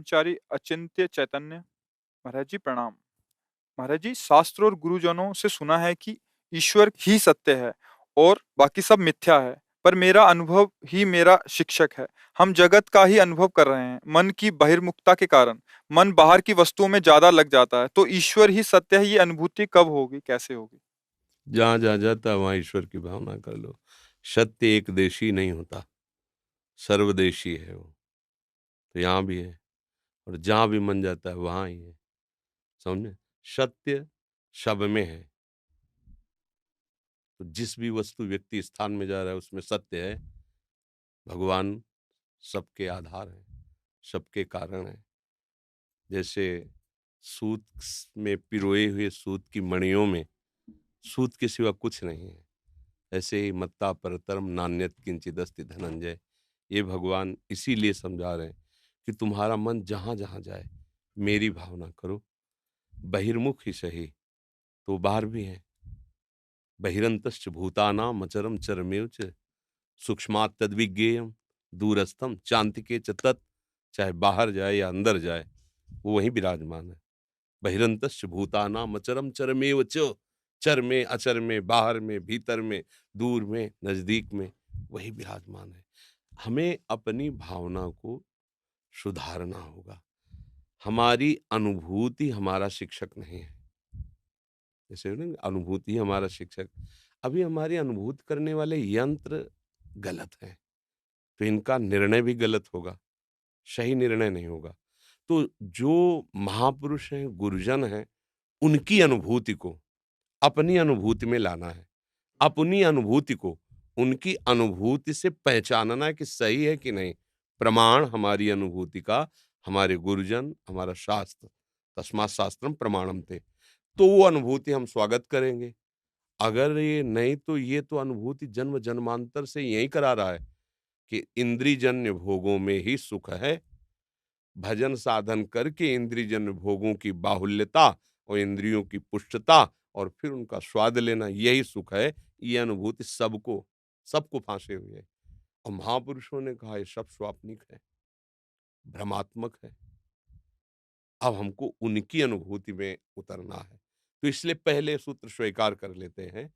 ब्रह्मचारी अचिंत्य चैतन्य। महाराज जी प्रणाम। महाराज जी, शास्त्र और गुरुजनों से सुना है कि ईश्वर ही सत्य है और बाकी सब मिथ्या है। पर मेरा अनुभव ही मेरा शिक्षक है। हम जगत का ही अनुभव कर रहे हैं। मन की बहिर्मुखता के कारण मन बाहर की वस्तुओं में ज्यादा लग जाता है। तो ईश्वर ही सत्य है, ये अनुभूति कब होगी, कैसे होगी? जहाँ जहाँ जाता है वहाँ ईश्वर की भावना कर लो। सत्य एक देशी नहीं होता, सर्वदेशी है वो। तो यहाँ भी है और जहाँ भी मन जाता है वहाँ ही है। समझे? सत्य सब में है। तो जिस भी वस्तु व्यक्ति स्थान में जा रहा है उसमें सत्य है। भगवान सबके आधार है, सबके कारण है। जैसे सूत में पिरोए हुए सूत की मणियों में सूत के सिवा कुछ नहीं है, ऐसे ही मत्ता परतरम नान्यत किंचिदस्ति धनंजय। ये भगवान इसीलिए समझा रहे हैं कि तुम्हारा मन जहाँ जहाँ जाए मेरी भावना करो। बहिर्मुख ही सही तो बाहर भी है। बहिरंतश्च भूतानाम अचरम चरमेव च सूक्ष्मात् तद्विज्ञेयम दूरस्थम चान्तिके च तत्। चाहे बाहर जाए या अंदर जाए वो वहीं विराजमान है। बहिरंतश्च भूतानाम अचरम चरमेव च। चर में, अचर में, बाहर में, भीतर में, दूर में, नजदीक में वही विराजमान है। हमें अपनी भावना को सुधारना होगा। हमारी अनुभूति हमारा शिक्षक नहीं है। जैसे ना अनुभूति हमारा शिक्षक, अभी हमारी अनुभूति करने वाले यंत्र गलत हैं, तो इनका निर्णय भी गलत होगा, सही निर्णय नहीं होगा। तो जो महापुरुष हैं, गुरुजन हैं, उनकी अनुभूति को अपनी अनुभूति में लाना है। अपनी अनुभूति को उनकी अनुभूति से पहचानना है कि सही है कि नहीं। प्रमाण हमारी अनुभूति का हमारे गुरुजन, हमारा शास्त्र, तस्मात् शास्त्रम प्रमाणम थे। तो वो अनुभूति हम स्वागत करेंगे। अगर ये नहीं तो ये तो अनुभूति जन्म जन्मांतर से यही करा रहा है कि इंद्रियजन्य भोगों में ही सुख है। भजन साधन करके इंद्रियजन्य भोगों की बाहुल्यता और इंद्रियों की पुष्टता और फिर उनका स्वाद लेना, यही सुख है। ये अनुभूति सबको सबको फांसे हुए है। और महापुरुषों ने कहा ये सब स्वाप्निक है, भ्रमात्मक है। अब हमको उनकी अनुभूति में उतरना है। तो इसलिए पहले सूत्र स्वीकार कर लेते हैं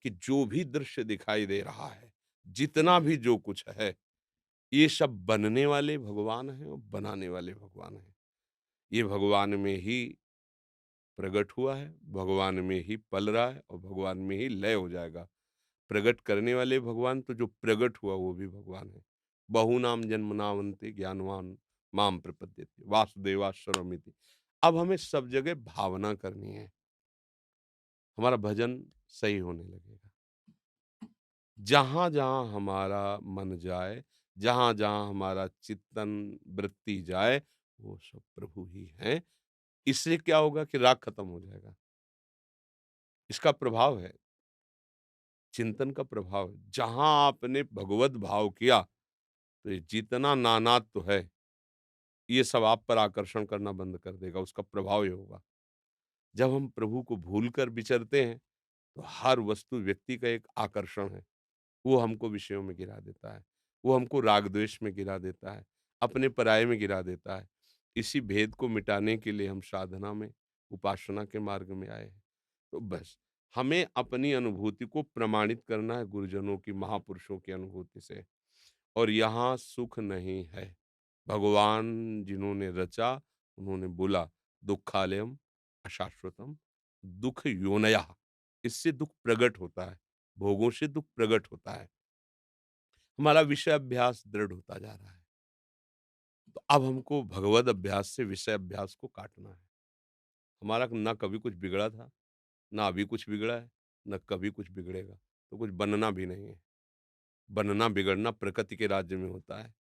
कि जो भी दृश्य दिखाई दे रहा है, जितना भी जो कुछ है, ये सब बनने वाले भगवान हैं और बनाने वाले भगवान हैं। ये भगवान में ही प्रकट हुआ है, भगवान में ही पल रहा है और भगवान में ही लय हो जाएगा। प्रकट करने वाले भगवान, तो जो प्रकट हुआ वो भी भगवान है। बहुनाम जन्मनावन्ते ज्ञानवान माम प्रपद्यते वासुदेवाश्वरमिति। अब हमें सब जगह भावना करनी है, हमारा भजन सही होने लगेगा। जहां जहां हमारा मन जाए, जहां जहां हमारा चिंतन वृत्ति जाए, वो सब प्रभु ही हैं। इससे क्या होगा कि राग खत्म हो जाएगा। इसका प्रभाव है, चिंतन का प्रभाव है। जहां आपने भगवत भाव किया तो ये जितना नानात्व है ये सब आप पर आकर्षण करना बंद कर देगा। उसका प्रभाव ये होगा, जब हम प्रभु को भूलकर विचरते हैं तो हर वस्तु व्यक्ति का एक आकर्षण है। वो हमको विषयों में गिरा देता है, वो हमको राग द्वेष में गिरा देता है, अपने पराये में गिरा देता है। इसी भेद को मिटाने के लिए हम साधना में, उपासना के मार्ग में आए हैं। तो बस हमें अपनी अनुभूति को प्रमाणित करना है गुरुजनों की, महापुरुषों की अनुभूति से। और यहाँ सुख नहीं है। भगवान जिन्होंने रचा उन्होंने बोला दुखालयम अशाश्वतम दुख योनया। इससे दुख प्रकट होता है, भोगों से दुख प्रकट होता है। हमारा विषय अभ्यास दृढ़ होता जा रहा है। तो अब हमको भगवत अभ्यास से विषय अभ्यास को काटना है। हमारा ना कभी कुछ बिगड़ा था, ना अभी कुछ बिगड़ा है, ना कभी कुछ बिगड़ेगा। तो कुछ बनना भी नहीं है। बनना बिगड़ना प्रकृति के राज्य में होता है,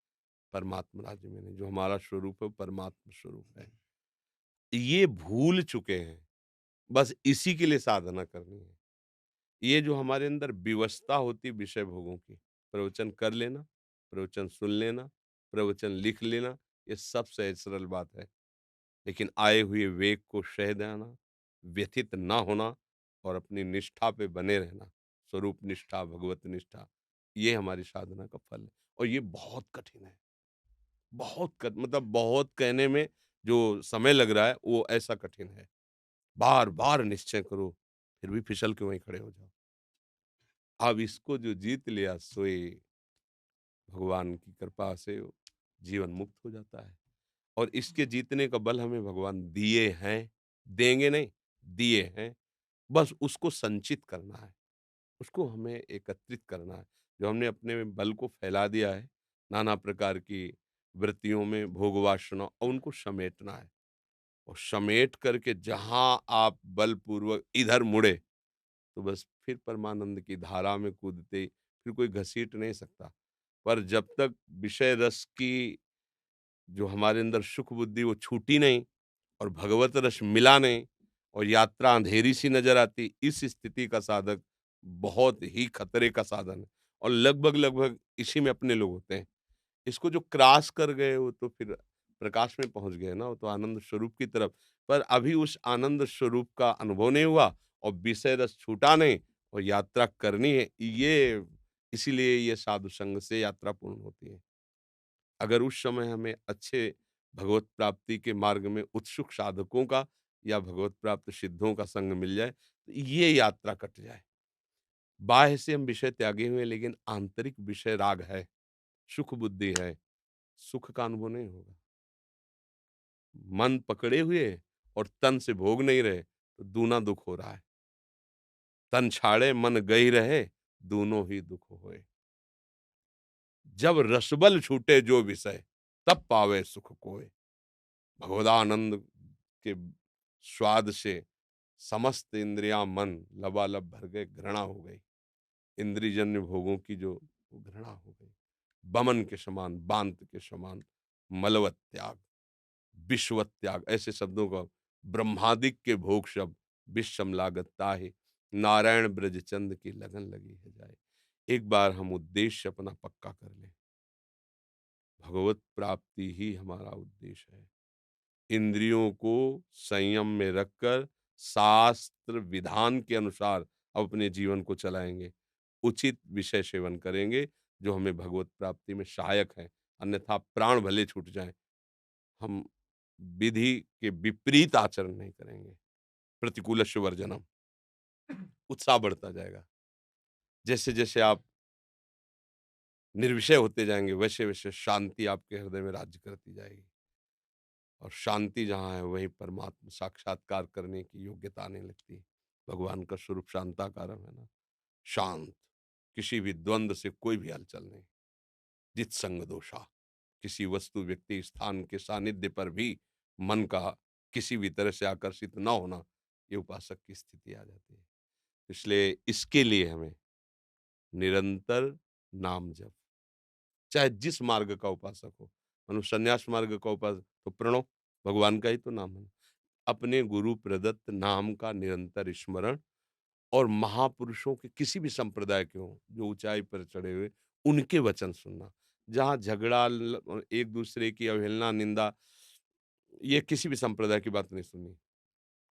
परमात्मा राज्य में नहीं। जो हमारा स्वरूप है वो परमात्मा स्वरूप है। ये भूल चुके हैं, बस इसी के लिए साधना करनी है। ये जो हमारे अंदर विवशता होती विषय भोगों की, प्रवचन कर लेना, प्रवचन सुन लेना, प्रवचन लिख लेना, ये सब सहज सरल बात है। लेकिन आए हुए वेग को सह देना, व्यथित ना होना और अपनी निष्ठा पे बने रहना, स्वरूप निष्ठा, भगवत निष्ठा, ये हमारी साधना का फल है और ये बहुत कठिन है। मतलब बहुत कहने में जो समय लग रहा है वो ऐसा कठिन है। बार-बार निश्चय करो, फिर भी फिसल के वहीं खड़े हो जाओ। अब इसको जो जीत लिया सोए भगवान की कृपा से जीवन मुक्त हो जाता है। और इसके जीतने का बल हमें भगवान दिए हैं, देंगे नहीं, दिए हैं। बस उसको संचित करना है, उसको हमें एकत्रित करना है। जो हमने अपने में बल को फैला दिया है, नाना प्रकार की वृत्तियों में भोग वासना और उनको समेटना है। और समेट करके जहाँ आप बलपूर्वक इधर मुड़े, तो बस फिर परमानंद की धारा में कूदते, फिर कोई घसीट नहीं सकता। पर जब तक विषय रस की जो हमारे अंदर सुख बुद्धि वो छूटी नहीं और भगवत रस मिला नहीं और यात्रा अंधेरी सी नजर आती, इस स्थिति का साधक बहुत ही खतरे का साधन है और लगभग इसी में अपने लोग होते हैं। इसको जो क्रॉस कर गए वो तो फिर प्रकाश में पहुंच गए ना, वो तो आनंद स्वरूप की तरफ। पर अभी उस आनंद स्वरूप का अनुभव नहीं हुआ और विषय रस छूटा नहीं और यात्रा करनी है, ये इसीलिए ये साधु संग से यात्रा पूर्ण होती है। अगर उस समय हमें अच्छे भगवत प्राप्ति के मार्ग में उत्सुक साधकों का या भगवत प्राप्त सिद्धों का संग मिल जाए, तो ये यात्रा कट जाए। बाह्य से हम विषय त्यागे हुए हैं, लेकिन आंतरिक विषय राग है, सुख बुद्धि है, सुख का अनुभव नहीं होगा। मन पकड़े हुए और तन से भोग नहीं रहे, तो दूना दुख हो रहा है। तन छाड़े मन गई रहे, दोनों ही दुख होए। जब रसबल छूटे जो विषय, तब पावे सुख कोय। भगवदानंद के स्वाद से समस्त इंद्रियां मन लबालब भर गए, घृणा हो गई। इंद्रियजन्य भोगों की जो वो घृणा हो गई। बमन के समान, बांत के समान, मलवत त्याग, विश्वत त्याग, ऐसे शब्दों का ब्रह्मादिक के भोग शब्द विषम लागत ताहि, नारायण ब्रज चंद की लगन लगी है जाए। एक बार हम उद्देश्य अपना पक्का कर लें, भगवत प्राप्ति ही हमारा उद्देश्य है। इंद्रियों को संयम में रखकर शास्त्र विधान के अनुसार अपने जीवन को चलाएंगे, उचित विषय सेवन करेंगे जो हमें भगवत प्राप्ति में सहायक है। अन्यथा प्राण भले छूट जाएं, हम विधि के विपरीत आचरण नहीं करेंगे। प्रतिकूलस्य वर्जनम, उत्साह बढ़ता जाएगा। जैसे जैसे आप निर्विषय होते जाएंगे, वैसे वैसे शांति आपके हृदय में राज्य करती जाएगी। और शांति जहाँ है वहीं परमात्मा साक्षात्कार करने की योग्यता आने लगती है। भगवान का स्वरूप शांताकारम है ना, शांत, किसी भी द्वंद से कोई भी हलचल नहीं। जित संग दोषा, किसी वस्तु व्यक्ति स्थान के सानिध्य पर भी मन का किसी भी तरह से आकर्षित न होना, ये उपासक की स्थिति आ जाती है। इसलिए इसके लिए हमें निरंतर नाम जप, चाहे जिस मार्ग का उपासक हो, संन्यास मार्ग का उपासक तो प्रणव भगवान का ही तो नाम है। अपने गुरु प्रदत्त नाम का निरंतर स्मरण और महापुरुषों के किसी भी संप्रदाय के हों जो ऊंचाई पर चढ़े हुए, उनके वचन सुनना। जहाँ झगड़ा एक दूसरे की अवहेलना निंदा, ये किसी भी संप्रदाय की बात नहीं सुननी,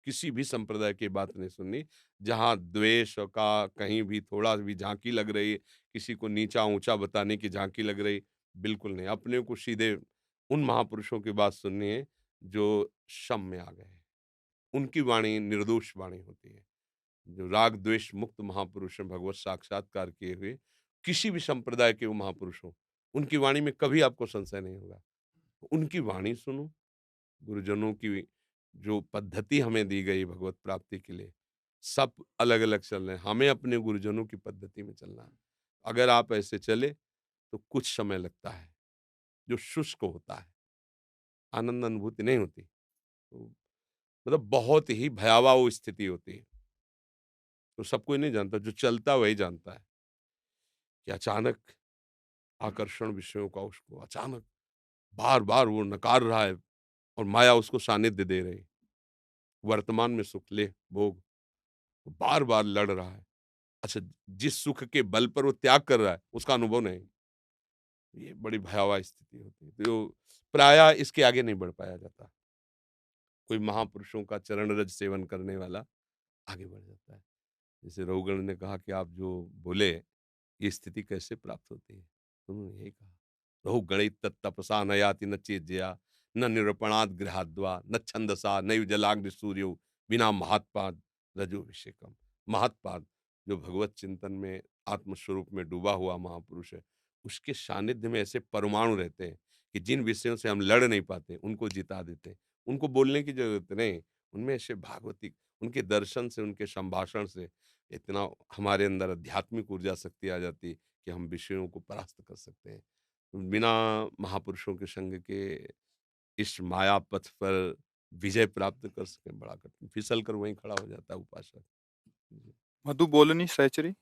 किसी भी संप्रदाय की बात नहीं सुननी। जहाँ द्वेष का कहीं भी थोड़ा भी झांकी लग रही है, किसी को नीचा ऊंचा बताने की झांकी लग रही, बिल्कुल नहीं। अपने को सीधे उन महापुरुषों की बात सुननी है जो सम में आ गए हैं। उनकी वाणी निर्दोष वाणी होती है। जो राग द्वेष मुक्त महापुरुष हैं, भगवत साक्षात्कार किए हुए, किसी भी संप्रदाय के वो महापुरुष हों, उनकी वाणी में कभी आपको संशय नहीं होगा। उनकी वाणी सुनो, गुरुजनों की जो पद्धति हमें दी गई भगवत प्राप्ति के लिए, सब अलग-अलग चल रहे हैं, हमें अपने गुरुजनों की पद्धति में चलना है। अगर आप ऐसे चले, तो कुछ समय लगता है, जो शुष्क होता है, आनंद अनुभूति नहीं होती। तो मतलब बहुत ही भयावह वो स्थिति होती है। तो सब कोई नहीं जानता, जो चलता वही जानता है कि अचानक आकर्षण विषयों का उसको अचानक बार-बार वो नकार रहा है और माया उसको सानिध्य दे रही है। वर्तमान में सुख ले, भोग, बार-बार लड़ रहा है। अच्छा, जिस सुख के बल पर वो त्याग कर रहा है, उसका अनुभव नहीं। ये बड़ी भयावह स्थिति होती है। तो प्रायः इसके आगे नहीं बढ़ पाया जाता। कोई महापुरुषों का चरण रज सेवन करने वाला आगे बढ़ जाता है। जैसे रघुगण ने कहा कि आप जो बोले, ये स्थिति कैसे प्राप्त होती है? तो उन्होंने यही कहा। बहु गणित तपसा न याति न चेज्या न निरूपणात् गृहाद्वा न छंदसा नैव जलाग्नि सूर्यो बिना महत्पाद रजोभिषेकम। महत्पाद जो भगवत चिंतन में आत्मस्वरूप में डूबा हुआ महापुरुष है, उसके सानिध्य में ऐसे परमाणु रहते हैं कि जिन विषयों से हम लड़ नहीं पाते उनको जिता देते हैं। उनको बोलने की जरूरत नहीं, उनमें ऐसे भागवतिक उनके दर्शन से उनके संभाषण से इतना हमारे अंदर आध्यात्मिक ऊर्जा शक्ति आ जाती है कि हम विषयों को परास्त कर सकते हैं। बिना महापुरुषों के संग के इस माया पथ पर विजय प्राप्त कर सके बड़ा कठिन, फिसल कर वहीं खड़ा हो जाता है उपासक। जी। मधु बोलनी सहचरी।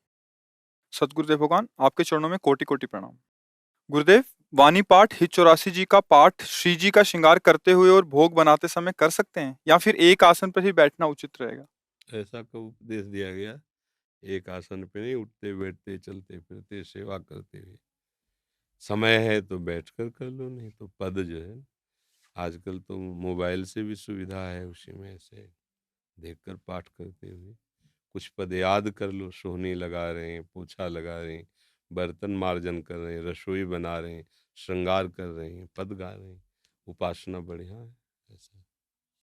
सतगुरुदेव भगवान आपके चरणों में कोटि कोटि प्रणाम। गुरुदेव, वाणी पाठ हित 84 जी का पाठ श्री जी का श्रृंगार करते हुए और भोग बनाते समय कर सकते हैं या फिर एक आसन पर ही बैठना उचित रहेगा? ऐसा कब उपदेश दिया गया? एक आसन पे नहीं, उठते बैठते चलते फिरते सेवा करते हुए। समय है तो बैठकर कर लो, नहीं तो पद जो है आजकल तो मोबाइल से भी सुविधा है, उसी में से देखकर पाठ करते हुए कुछ पद याद कर लो। सोहनी लगा रहे हैं, पोछा लगा रहे हैं, बर्तन मार्जन कर रहे हैं, रसोई बना रहे हैं, श्रृंगार कर रहे हैं, पद गा रहे हैं, उपासना बढ़िया है ऐसा।